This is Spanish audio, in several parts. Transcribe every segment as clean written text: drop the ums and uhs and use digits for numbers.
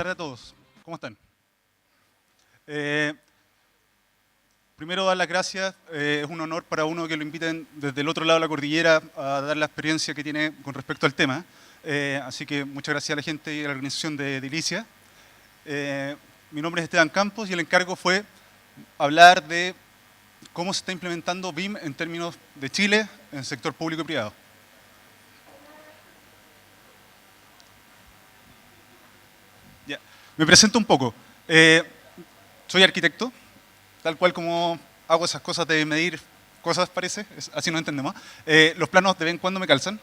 tardes a todos. ¿Cómo están? Eh, Primero, dar las gracias. Es un honor para uno que lo inviten desde el otro lado de la cordillera a dar la experiencia que tiene con respecto al tema. Así que muchas gracias a la gente y a la organización de Ilicia. Mi nombre es Esteban Campos y el encargo fue hablar de cómo se está implementando BIM en términos de Chile en el sector público y privado. Ya. Me presento un poco. Soy arquitecto, tal cual como hago esas cosas de medir cosas, parece, así nos entendemos. Los planos de vez en cuando me calzan.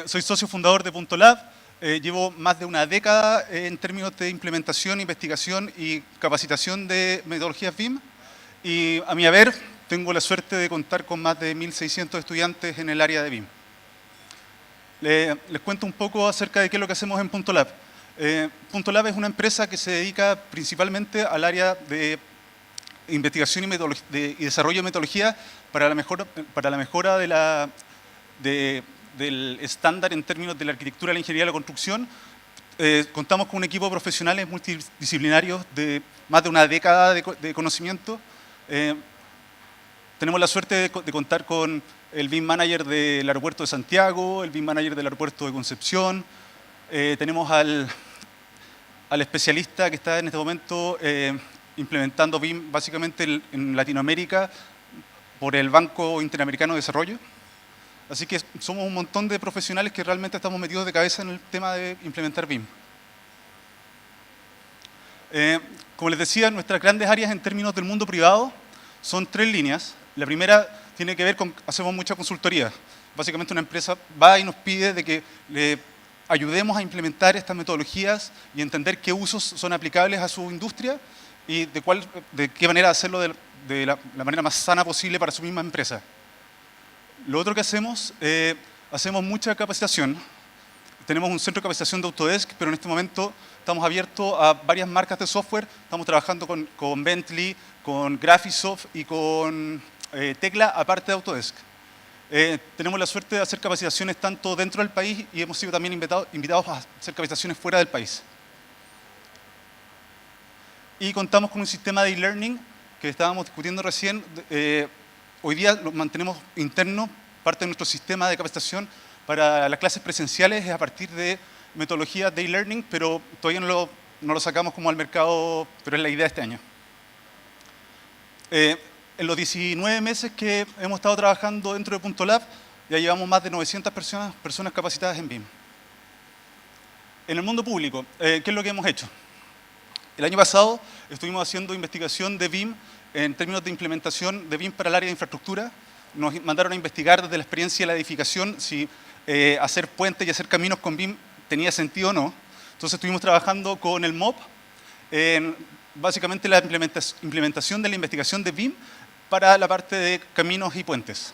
Soy socio fundador de Punto Lab. Llevo más de una década en términos de implementación, investigación y capacitación de metodologías BIM. Y a mi haber, tengo la suerte de contar con más de 1.600 estudiantes en el área de BIM. Les cuento un poco acerca de qué es lo que hacemos en Punto Lab. Punto Lab es una empresa que se dedica principalmente al área de investigación y desarrollo de metodología para la mejora del estándar en términos de la arquitectura, la ingeniería y la construcción. Contamos con un equipo de profesionales multidisciplinarios de más de una década de conocimiento. Tenemos la suerte de contar con el BIM Manager del aeropuerto de Santiago, el BIM Manager del aeropuerto de Concepción. Tenemos al especialista que está en este momento implementando BIM básicamente en Latinoamérica por el Banco Interamericano de Desarrollo. Así que somos un montón de profesionales que realmente estamos metidos de cabeza en el tema de implementar BIM. Como les decía, nuestras grandes áreas en términos del mundo privado son 3 líneas. La primera tiene que ver con, hacemos mucha consultoría. Básicamente una empresa va y nos pide de que le ayudemos a implementar estas metodologías y entender qué usos son aplicables a su industria y de qué manera hacerlo de la manera más sana posible para su misma empresa. Lo otro que hacemos, hacemos mucha capacitación. Tenemos un centro de capacitación de Autodesk, pero en este momento estamos abiertos a varias marcas de software. Estamos trabajando con Bentley, con Graphisoft y con Tecla, aparte de Autodesk. Tenemos la suerte de hacer capacitaciones tanto dentro del país y hemos sido también invitados a hacer capacitaciones fuera del país. Y contamos con un sistema de e-learning que estábamos discutiendo recién. Hoy día lo mantenemos interno, parte de nuestro sistema de capacitación para las clases presenciales es a partir de metodologías de e-learning, pero todavía no lo sacamos como al mercado, pero es la idea de este año. En los 19 meses que hemos estado trabajando dentro de Punto Lab, ya llevamos más de 900 personas capacitadas en BIM. En el mundo público, ¿qué es lo que hemos hecho? El año pasado estuvimos haciendo investigación de BIM en términos de implementación de BIM para el área de infraestructura. Nos mandaron a investigar desde la experiencia de la edificación si hacer puentes y hacer caminos con BIM tenía sentido o no. Entonces estuvimos trabajando con el MOB en básicamente la implementación de la investigación de BIM para la parte de caminos y puentes.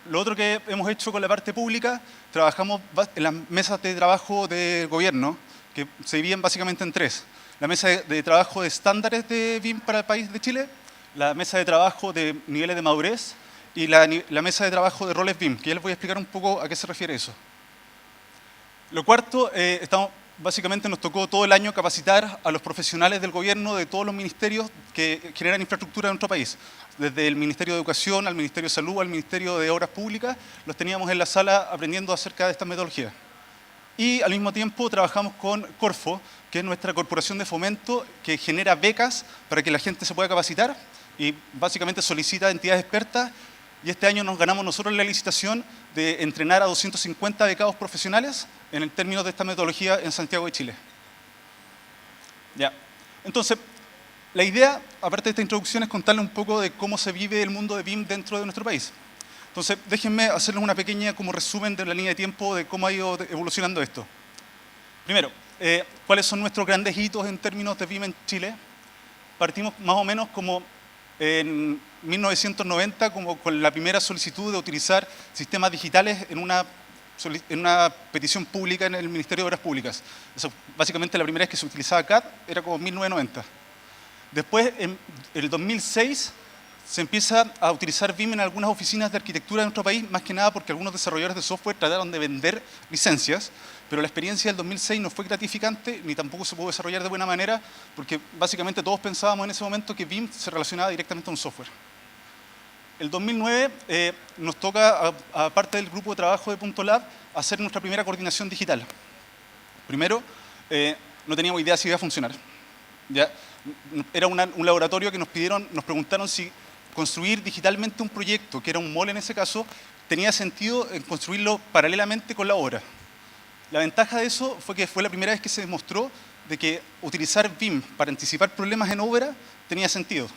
Lo otro que hemos hecho con la parte pública, trabajamos en las mesas de trabajo de gobierno, que se dividen básicamente en 3. La mesa de trabajo de estándares de BIM para el país de Chile, la mesa de trabajo de niveles de madurez y la mesa de trabajo de roles BIM, que ya les voy a explicar un poco a qué se refiere eso. Lo cuarto, básicamente nos tocó todo el año capacitar a los profesionales del gobierno de todos los ministerios que generan infraestructura en nuestro país. Desde el Ministerio de Educación, al Ministerio de Salud, al Ministerio de Obras Públicas, los teníamos en la sala aprendiendo acerca de estas metodologías. Y al mismo tiempo trabajamos con Corfo, que es nuestra corporación de fomento que genera becas para que la gente se pueda capacitar y básicamente solicita entidades expertas. Y este año nos ganamos nosotros la licitación de entrenar a 250 becados profesionales en el término de esta metodología en Santiago de Chile. Ya. Entonces, la idea, aparte de esta introducción, es contarles un poco de cómo se vive el mundo de BIM dentro de nuestro país. Entonces, déjenme hacerles una pequeña como resumen de la línea de tiempo de cómo ha ido evolucionando esto. Primero, ¿cuáles son nuestros grandes hitos en términos de BIM en Chile? Partimos más o menos como en 1990 como con la primera solicitud de utilizar sistemas digitales en una petición pública en el Ministerio de Obras Públicas. Eso, básicamente la primera vez que se utilizaba CAD era como en 1990. Después, en el 2006, se empieza a utilizar BIM en algunas oficinas de arquitectura de nuestro país, más que nada porque algunos desarrolladores de software trataron de vender licencias, pero la experiencia del 2006 no fue gratificante, ni tampoco se pudo desarrollar de buena manera, porque básicamente todos pensábamos en ese momento que BIM se relacionaba directamente a un software. El 2009 nos toca, a parte del grupo de trabajo de Punto Lab, hacer nuestra primera coordinación digital. Primero, no teníamos idea si iba a funcionar. ¿Ya? Era un laboratorio que nos preguntaron si construir digitalmente un proyecto, que era un mall en ese caso, tenía sentido en construirlo paralelamente con la obra. La ventaja de eso fue que fue la primera vez que se demostró de que utilizar BIM para anticipar problemas en obra tenía sentido.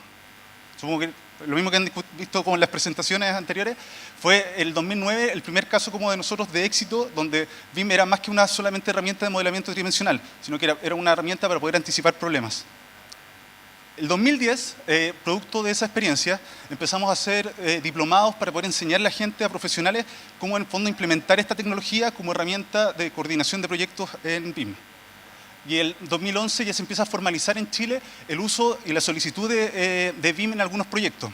Supongo que lo mismo que han visto como en las presentaciones anteriores, fue el 2009 el primer caso como de nosotros de éxito, donde BIM era más que una solamente herramienta de modelamiento tridimensional, sino que era una herramienta para poder anticipar problemas. El 2010, producto de esa experiencia, empezamos a hacer diplomados para poder enseñarle a gente, a profesionales, cómo en el fondo implementar esta tecnología como herramienta de coordinación de proyectos en BIM. Y el 2011 ya se empieza a formalizar en Chile el uso y la solicitud de BIM en algunos proyectos.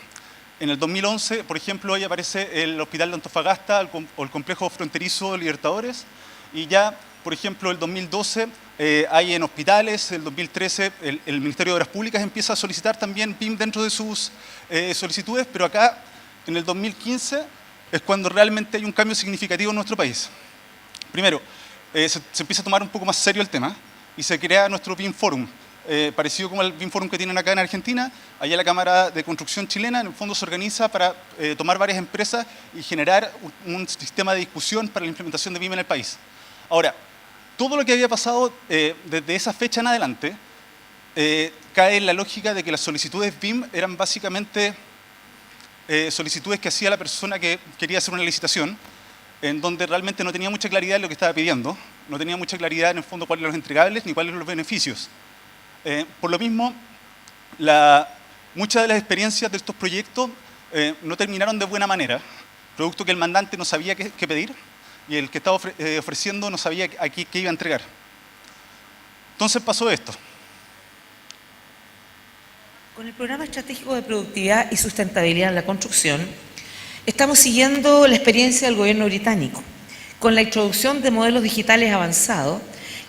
En el 2011, por ejemplo, ahí aparece el Hospital de Antofagasta o el Complejo Fronterizo Libertadores. Y ya, por ejemplo, el 2012 hay en hospitales, el 2013 el Ministerio de Obras Públicas empieza a solicitar también BIM dentro de sus solicitudes, pero acá, en el 2015, es cuando realmente hay un cambio significativo en nuestro país. Primero, se empieza a tomar un poco más serio el tema, y se crea nuestro BIM Forum, parecido como el BIM Forum que tienen acá en Argentina. Allá la Cámara de Construcción chilena en el fondo se organiza para tomar varias empresas y generar un sistema de discusión para la implementación de BIM en el país. Ahora, todo lo que había pasado desde esa fecha en adelante cae en la lógica de que las solicitudes BIM eran básicamente solicitudes que hacía la persona que quería hacer una licitación, en donde realmente no tenía mucha claridad en lo que estaba pidiendo, no tenía mucha claridad en el fondo cuáles eran los entregables ni cuáles eran los beneficios. Por lo mismo, muchas de las experiencias de estos proyectos no terminaron de buena manera, producto que el mandante no sabía qué pedir y el que estaba ofreciendo no sabía qué iba a entregar. Entonces pasó esto. Con el Programa Estratégico de Productividad y Sustentabilidad en la Construcción, estamos siguiendo la experiencia del gobierno británico, con la introducción de modelos digitales avanzados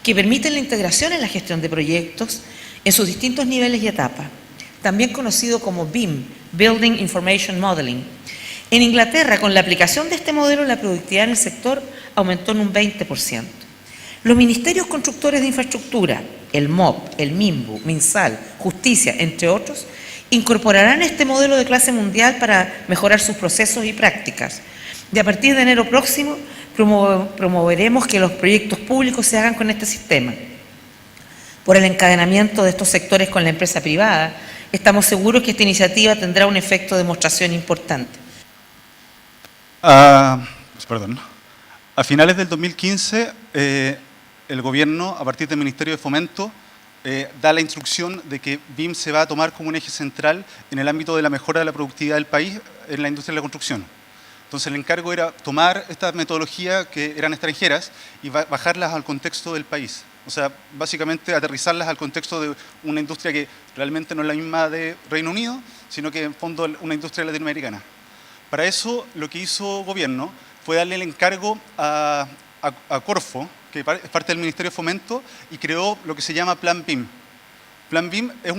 que permiten la integración en la gestión de proyectos en sus distintos niveles y etapas, también conocido como BIM, Building Information Modeling. En Inglaterra, con la aplicación de este modelo, la productividad en el sector aumentó en un 20%. Los ministerios constructores de infraestructura, el MOP, el MIMBU, MinSal, Justicia, entre otros, incorporarán este modelo de clase mundial para mejorar sus procesos y prácticas. Y a partir de enero próximo, promoveremos que los proyectos públicos se hagan con este sistema. Por el encadenamiento de estos sectores con la empresa privada, estamos seguros que esta iniciativa tendrá un efecto de demostración importante. Perdón. A finales del 2015, el gobierno, a partir del Ministerio de Fomento, da la instrucción de que BIM se va a tomar como un eje central en el ámbito de la mejora de la productividad del país en la industria de la construcción. Entonces el encargo era tomar estas metodologías que eran extranjeras y bajarlas al contexto del país. O sea, básicamente aterrizarlas al contexto de una industria que realmente no es la misma de Reino Unido, sino que en fondo una industria latinoamericana. Para eso lo que hizo el gobierno fue darle el encargo a Corfo, que es parte del Ministerio de Fomento, y creó lo que se llama Plan BIM. Plan BIM es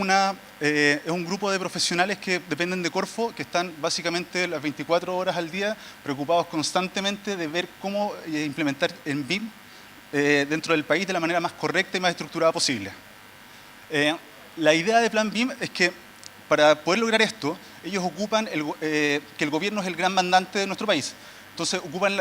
un grupo de profesionales que dependen de Corfo, que están básicamente las 24 horas al día preocupados constantemente de ver cómo implementar en BIM dentro del país de la manera más correcta y más estructurada posible. La idea de Plan BIM es que para poder lograr esto, ellos ocupan que el gobierno es el gran mandante de nuestro país. Entonces ocupan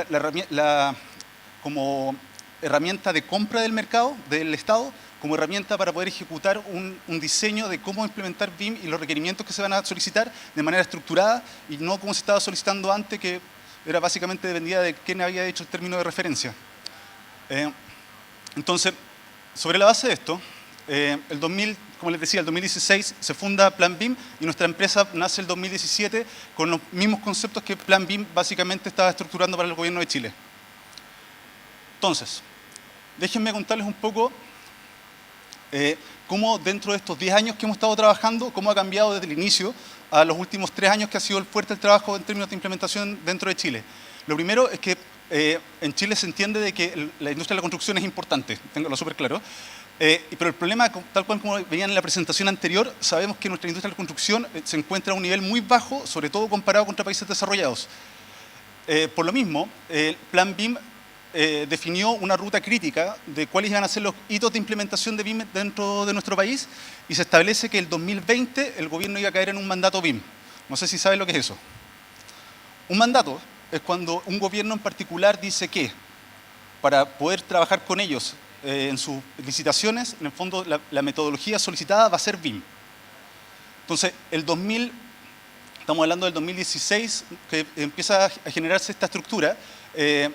como herramienta de compra del mercado, del Estado, como herramienta para poder ejecutar un diseño de cómo implementar BIM y los requerimientos que se van a solicitar de manera estructurada y no como se estaba solicitando antes, que era básicamente dependía de quién había hecho el término de referencia. Entonces, sobre la base de esto, como les decía, el 2016 se funda Plan BIM y nuestra empresa nace el 2017 con los mismos conceptos que Plan BIM básicamente estaba estructurando para el gobierno de Chile. Entonces, déjenme contarles un poco cómo dentro de estos 10 años que hemos estado trabajando, cómo ha cambiado desde el inicio a los últimos 3 años que ha sido fuerte el trabajo en términos de implementación dentro de Chile. Lo primero es que en Chile se entiende de que la industria de la construcción es importante, tengo súper claro, pero el problema, tal cual como veían en la presentación anterior, sabemos que nuestra industria de la construcción se encuentra a un nivel muy bajo, sobre todo comparado contra países desarrollados. Por lo mismo, el Plan BIM definió una ruta crítica de cuáles iban a ser los hitos de implementación de BIM dentro de nuestro país y se establece que el 2020 el gobierno iba a caer en un mandato BIM. No sé si saben lo que es eso. Un mandato es cuando un gobierno en particular dice que para poder trabajar con ellos en sus licitaciones, en el fondo la metodología solicitada va a ser BIM. Entonces, estamos hablando del 2016, que empieza a generarse esta estructura.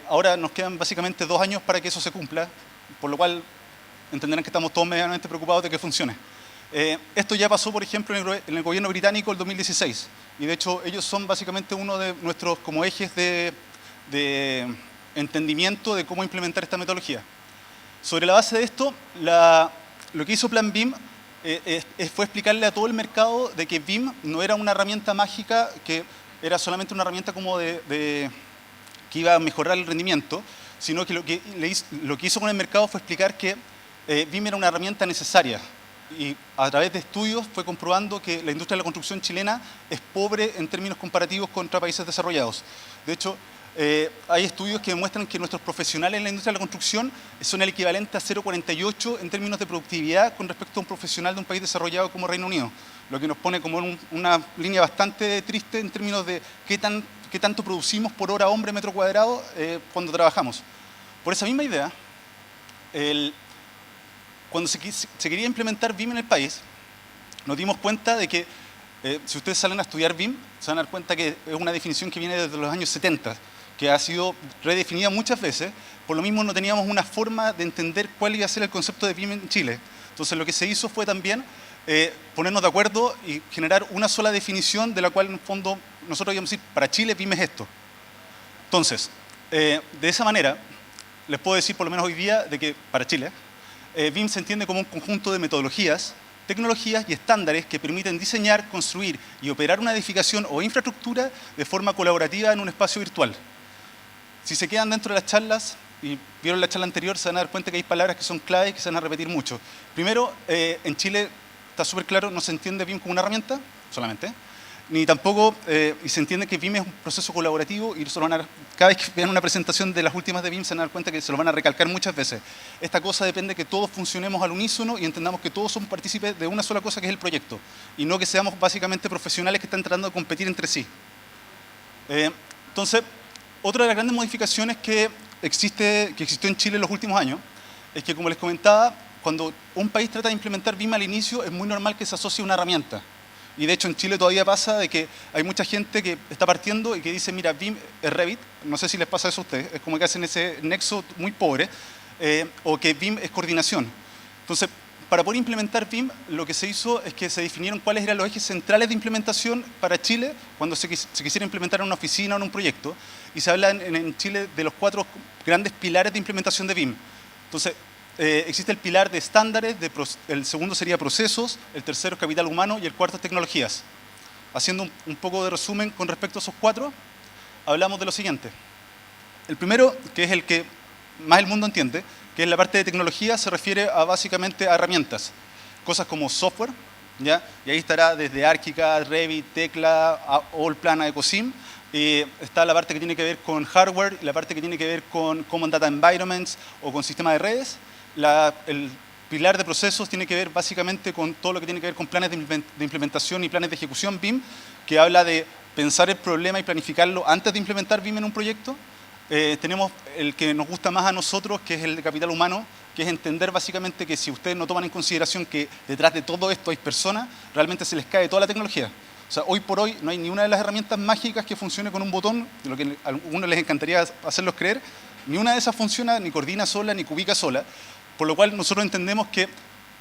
Ahora nos quedan básicamente 2 años para que eso se cumpla, por lo cual entenderán que estamos todos medianamente preocupados de que funcione. Esto ya pasó, por ejemplo, en el gobierno británico el 2016, y de hecho ellos son básicamente uno de nuestros como ejes de entendimiento de cómo implementar esta metodología. Sobre la base de esto, lo que hizo Plan BIM fue explicarle a todo el mercado de que BIM no era una herramienta mágica, que era solamente una herramienta como que iba a mejorar el rendimiento, sino que lo que hizo con el mercado fue explicar que BIM era una herramienta necesaria. Y a través de estudios fue comprobando que la industria de la construcción chilena es pobre en términos comparativos contra países desarrollados. De hecho, hay estudios que demuestran que nuestros profesionales en la industria de la construcción son el equivalente a 0,48 en términos de productividad con respecto a un profesional de un país desarrollado como Reino Unido, lo que nos pone como en una línea bastante triste en términos de qué tanto producimos por hora hombre metro cuadrado cuando trabajamos. Por esa misma idea, cuando se quería implementar BIM en el país, nos dimos cuenta de que si ustedes salen a estudiar BIM, se van a dar cuenta que es una definición que viene desde los años 70, que ha sido redefinida muchas veces. Por lo mismo no teníamos una forma de entender cuál iba a ser el concepto de BIM en Chile. Entonces lo que se hizo fue también ponernos de acuerdo y generar una sola definición de la cual en el fondo nosotros íbamos a decir, para Chile BIM es esto. Entonces, de esa manera, les puedo decir por lo menos hoy día de que para Chile, BIM se entiende como un conjunto de metodologías, tecnologías y estándares que permiten diseñar, construir y operar una edificación o infraestructura de forma colaborativa en un espacio virtual. Si se quedan dentro de las charlas y vieron la charla anterior, se van a dar cuenta que hay palabras que son claves y que se van a repetir mucho. Primero, en Chile está súper claro, no se entiende BIM como una herramienta solamente, ni tampoco, y se entiende que BIM es un proceso colaborativo y cada vez que vean una presentación de las últimas de BIM se van a dar cuenta que se lo van a recalcar muchas veces. Esta cosa depende de que todos funcionemos al unísono y entendamos que todos somos partícipes de una sola cosa que es el proyecto y no que seamos básicamente profesionales que están tratando de competir entre sí. Entonces, otra de las grandes modificaciones que existió en Chile en los últimos años es que, como les comentaba, cuando un país trata de implementar BIM al inicio es muy normal que se asocie a una herramienta. Y de hecho en Chile todavía pasa de que hay mucha gente que está partiendo y que dice, mira, BIM es Revit, no sé si les pasa eso a ustedes, es como que hacen ese nexo muy pobre, o que BIM es coordinación. Entonces, para poder implementar BIM, lo que se hizo es que se definieron cuáles eran los ejes centrales de implementación para Chile cuando se quisiera implementar en una oficina o en un proyecto. Y se habla en Chile de los 4 grandes pilares de implementación de BIM. Entonces, existe el pilar de estándares, el segundo sería procesos, el tercero es capital humano y el cuarto es tecnologías. Haciendo un poco de resumen con respecto a esos 4, hablamos de lo siguiente. El primero, que es el que más el mundo entiende, que es la parte de tecnología, se refiere básicamente a herramientas, cosas como software, ¿ya? Y ahí estará desde ArchiCAD, Revit, Tecla, Allplan, Ecosim. Está la parte que tiene que ver con hardware, la parte que tiene que ver con Common Data Environments o con sistemas de redes. El pilar de procesos tiene que ver básicamente con todo lo que tiene que ver con planes de implementación y planes de ejecución BIM, que habla de pensar el problema y planificarlo antes de implementar BIM en un proyecto. Tenemos el que nos gusta más a nosotros, que es el de capital humano, que es entender básicamente que si ustedes no toman en consideración que detrás de todo esto hay personas, realmente se les cae toda la tecnología. O sea, hoy por hoy no hay ni una de las herramientas mágicas que funcione con un botón, de lo que a algunos les encantaría hacerlos creer, ni una de esas funciona, ni coordina sola, ni cubica sola, por lo cual nosotros entendemos que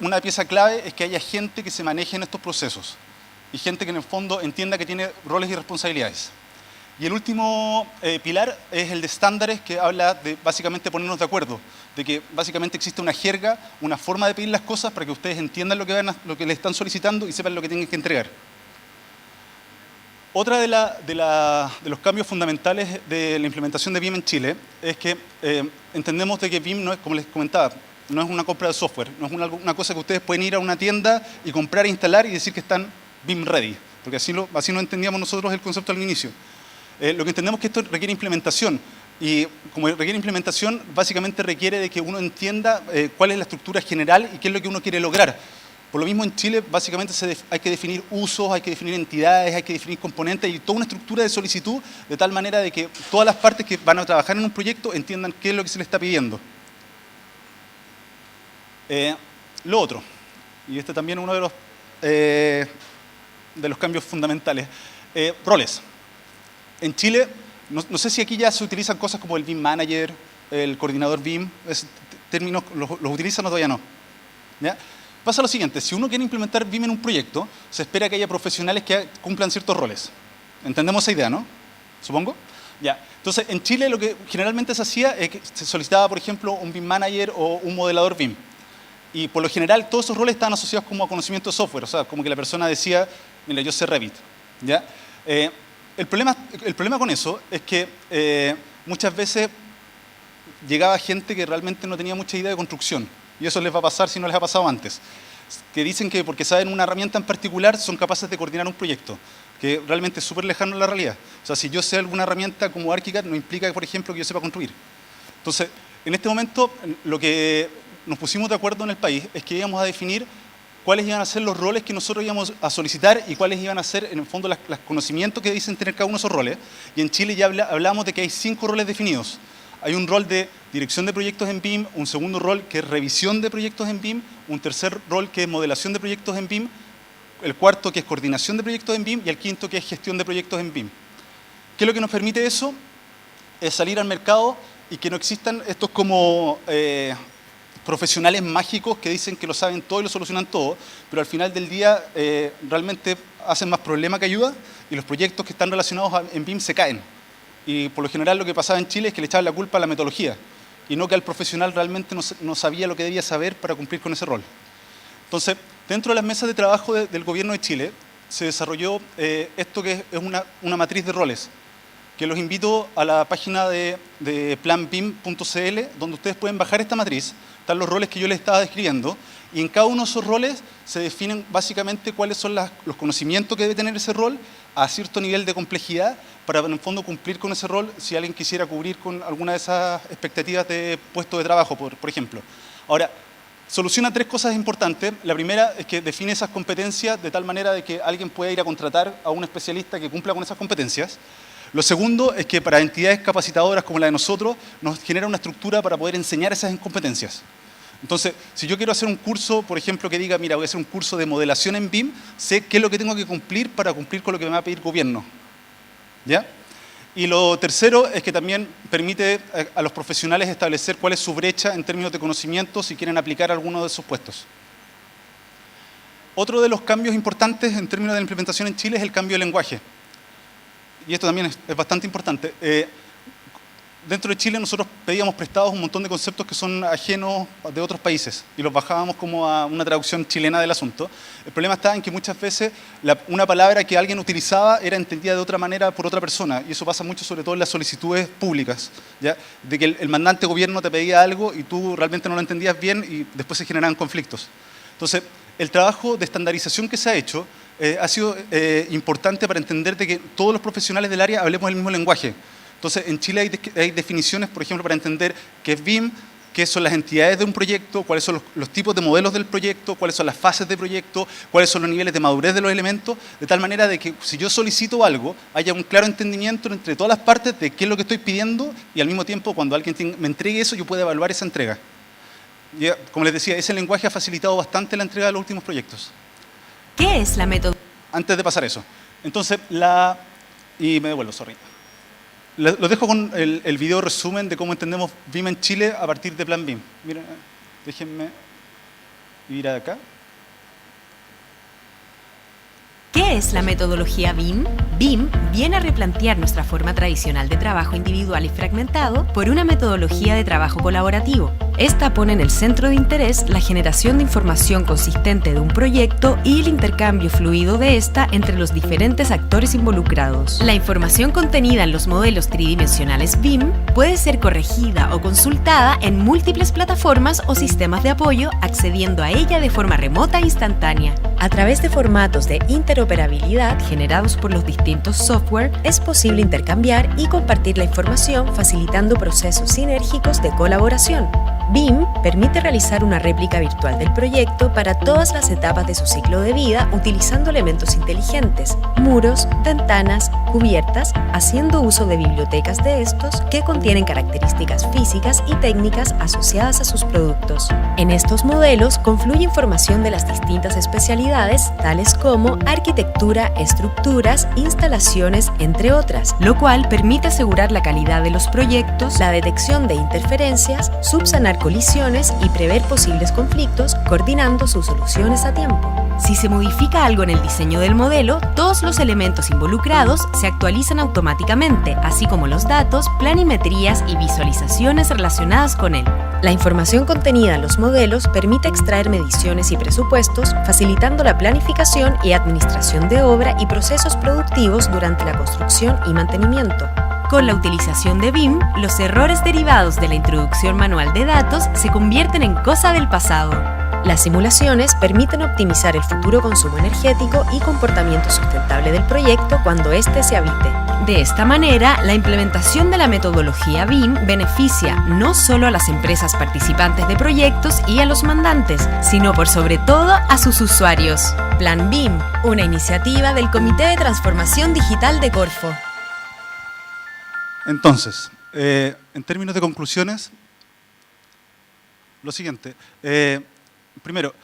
una pieza clave es que haya gente que se maneje en estos procesos y gente que en el fondo entienda que tiene roles y responsabilidades. Y el último pilar es el de estándares, que habla de básicamente ponernos de acuerdo. de que básicamente existe una jerga, una forma de pedir las cosas para que ustedes entiendan lo que les están solicitando y sepan lo que tienen que entregar. Otra de los cambios fundamentales de la implementación de BIM en Chile es que entendemos de que BIM no es, como les comentaba, no es una compra de software, no es una cosa que ustedes pueden ir a una tienda y comprar, instalar y decir que están BIM ready, porque así no entendíamos nosotros el concepto al inicio. Lo que entendemos es que esto requiere implementación, y como requiere implementación, básicamente requiere de que uno entienda cuál es la estructura general y qué es lo que uno quiere lograr. Por lo mismo en Chile básicamente hay que definir usos, hay que definir entidades, hay que definir componentes y toda una estructura de solicitud de tal manera de que todas las partes que van a trabajar en un proyecto entiendan qué es lo que se les está pidiendo. Lo otro, y este también es uno de los cambios fundamentales, roles. En Chile, no sé si aquí ya se utilizan cosas como el BIM Manager, el coordinador BIM, esos términos los utilizan o todavía no. ¿Ya? Pasa lo siguiente, si uno quiere implementar BIM en un proyecto, se espera que haya profesionales que cumplan ciertos roles. ¿Entendemos esa idea, no? ¿Supongo? Ya. Entonces, en Chile lo que generalmente se hacía es que se solicitaba, por ejemplo, un BIM Manager o un modelador BIM. Y por lo general todos esos roles estaban asociados como a conocimiento de software, o sea, como que la persona decía, mira, yo sé Revit. ¿Ya? El problema con eso es que muchas veces llegaba gente que realmente no tenía mucha idea de construcción. Y eso les va a pasar si no les ha pasado antes. Que dicen que porque saben una herramienta en particular son capaces de coordinar un proyecto, que realmente es súper lejano a la realidad. O sea, si yo sé alguna herramienta como ArchiCAD, no implica, por ejemplo, que yo sepa construir. Entonces, en este momento, lo que nos pusimos de acuerdo en el país es que íbamos a definir cuáles iban a ser los roles que nosotros íbamos a solicitar y cuáles iban a ser, en el fondo, los conocimientos que dicen tener cada uno de esos roles. Y en Chile ya hablamos de que hay 5 roles definidos. Hay un rol de dirección de proyectos en BIM, un segundo rol que es revisión de proyectos en BIM, un tercer rol que es modelación de proyectos en BIM, el cuarto que es coordinación de proyectos en BIM y el quinto que es gestión de proyectos en BIM. ¿Qué es lo que nos permite eso? Es salir al mercado y que no existan estos como profesionales mágicos que dicen que lo saben todo y lo solucionan todo, pero al final del día realmente hacen más problema que ayuda y los proyectos que están relacionados en BIM se caen. Y por lo general lo que pasaba en Chile es que le echaban la culpa a la metodología y no que al profesional realmente no sabía lo que debía saber para cumplir con ese rol. Entonces, dentro de las mesas de trabajo del gobierno de Chile se desarrolló esto que es una matriz de roles, que los invito a la página de planbim.cl, donde ustedes pueden bajar esta matriz. Están los roles que yo les estaba describiendo y en cada uno de esos roles se definen básicamente cuáles son los conocimientos que debe tener ese rol a cierto nivel de complejidad para en el fondo cumplir con ese rol si alguien quisiera cubrir con alguna de esas expectativas de puesto de trabajo, por ejemplo. Ahora, soluciona 3 cosas importantes. La primera es que define esas competencias de tal manera de que alguien pueda ir a contratar a un especialista que cumpla con esas competencias. Lo segundo es que para entidades capacitadoras como la de nosotros nos genera una estructura para poder enseñar esas competencias. Entonces, si yo quiero hacer un curso, por ejemplo, que diga, mira, voy a hacer un curso de modelación en BIM, sé qué es lo que tengo que cumplir para cumplir con lo que me va a pedir gobierno. ¿Ya? Y lo tercero es que también permite a los profesionales establecer cuál es su brecha en términos de conocimiento si quieren aplicar alguno de esos puestos. Otro de los cambios importantes en términos de la implementación en Chile es el cambio de lenguaje. Y esto también es bastante importante. Dentro de Chile nosotros pedíamos prestados un montón de conceptos que son ajenos de otros países y los bajábamos como a una traducción chilena del asunto. El problema está en que muchas veces una palabra que alguien utilizaba era entendida de otra manera por otra persona y eso pasa mucho sobre todo en las solicitudes públicas, ¿ya? De que el mandante gobierno te pedía algo y tú realmente no lo entendías bien y después se generaban conflictos. Entonces, el trabajo de estandarización que se ha hecho ha sido importante para entender de que todos los profesionales del área hablemos el mismo lenguaje. Entonces, en Chile hay definiciones, por ejemplo, para entender qué es BIM, qué son las entidades de un proyecto, cuáles son los tipos de modelos del proyecto, cuáles son las fases del proyecto, cuáles son los niveles de madurez de los elementos, de tal manera de que si yo solicito algo, haya un claro entendimiento entre todas las partes de qué es lo que estoy pidiendo y al mismo tiempo, cuando alguien me entregue eso, yo pueda evaluar esa entrega. Y, como les decía, ese lenguaje ha facilitado bastante la entrega de los últimos proyectos. ¿Qué es la metodología? Antes de pasar eso. Entonces, y me devuelvo, sorry. Los dejo con el video resumen de cómo entendemos BIM en Chile a partir de Plan BIM. Miren, déjenme ir acá. ¿Qué es la metodología BIM? BIM viene a replantear nuestra forma tradicional de trabajo individual y fragmentado por una metodología de trabajo colaborativo, Esta pone en el centro de interés la generación de información consistente de un proyecto y el intercambio fluido de esta entre los diferentes actores involucrados. La información contenida en los modelos tridimensionales BIM puede ser corregida o consultada en múltiples plataformas o sistemas de apoyo, accediendo a ella de forma remota e instantánea. A través de formatos de interoperabilidad generados por los distintos software, es posible intercambiar y compartir la información, facilitando procesos sinérgicos de colaboración. BIM permite realizar una réplica virtual del proyecto para todas las etapas de su ciclo de vida utilizando elementos inteligentes, muros, ventanas, cubiertas, haciendo uso de bibliotecas de estos que contienen características físicas y técnicas asociadas a sus productos. En estos modelos confluye información de las distintas especialidades, tales como arquitectura, estructuras, instalaciones, entre otras, lo cual permite asegurar la calidad de los proyectos, la detección de interferencias, subsanar colisiones y prever posibles conflictos, coordinando sus soluciones a tiempo. Si se modifica algo en el diseño del modelo, todos los elementos involucrados se actualizan automáticamente, así como los datos, planimetrías y visualizaciones relacionadas con él. La información contenida en los modelos permite extraer mediciones y presupuestos, facilitando la planificación y administración de obra y procesos productivos durante la construcción y mantenimiento. Con la utilización de BIM, los errores derivados de la introducción manual de datos se convierten en cosa del pasado. Las simulaciones permiten optimizar el futuro consumo energético y comportamiento sustentable del proyecto cuando éste se habite. De esta manera, la implementación de la metodología BIM beneficia no solo a las empresas participantes de proyectos y a los mandantes, sino por sobre todo a sus usuarios. Plan BIM, una iniciativa del Comité de Transformación Digital de Corfo. Entonces, en términos de conclusiones, lo siguiente. Primero,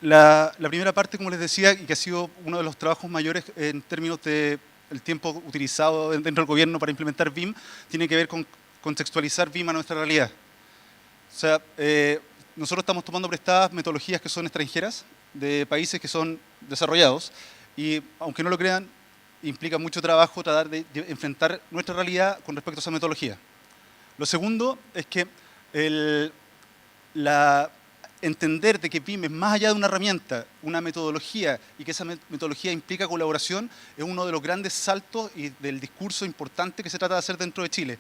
la primera parte, como les decía, y que ha sido uno de los trabajos mayores en términos de el tiempo utilizado dentro del gobierno para implementar BIM, tiene que ver con contextualizar BIM a nuestra realidad. O sea, nosotros estamos tomando prestadas metodologías que son extranjeras, de países que son desarrollados, y aunque no lo crean, implica mucho trabajo tratar de enfrentar nuestra realidad con respecto a esa metodología. Lo segundo es que entender de que BIM es más allá de una herramienta, una metodología, y que esa metodología implica colaboración, es uno de los grandes saltos y del discurso importante que se trata de hacer dentro de Chile.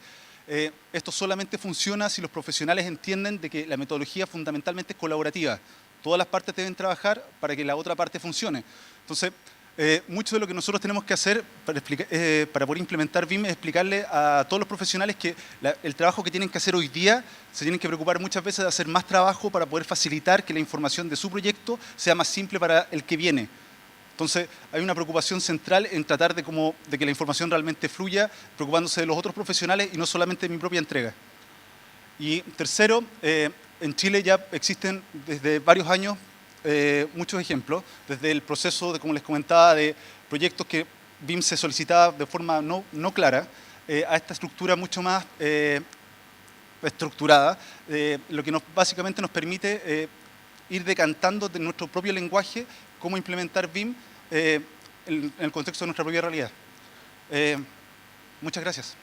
Esto solamente funciona si los profesionales entienden de que la metodología fundamentalmente es colaborativa. Todas las partes deben trabajar para que la otra parte funcione. Entonces, mucho de lo que nosotros tenemos que hacer para poder implementar BIM es explicarle a todos los profesionales que el trabajo que tienen que hacer hoy día se tienen que preocupar muchas veces de hacer más trabajo para poder facilitar que la información de su proyecto sea más simple para el que viene. Entonces, hay una preocupación central en tratar de que la información realmente fluya, preocupándose de los otros profesionales y no solamente de mi propia entrega. Y tercero, en Chile ya existen desde varios años muchos ejemplos, desde el proceso, como les comentaba, de proyectos que BIM se solicitaba de forma no clara, a esta estructura mucho más estructurada, lo que básicamente nos permite ir decantando de nuestro propio lenguaje cómo implementar BIM en el contexto de nuestra propia realidad. Muchas gracias.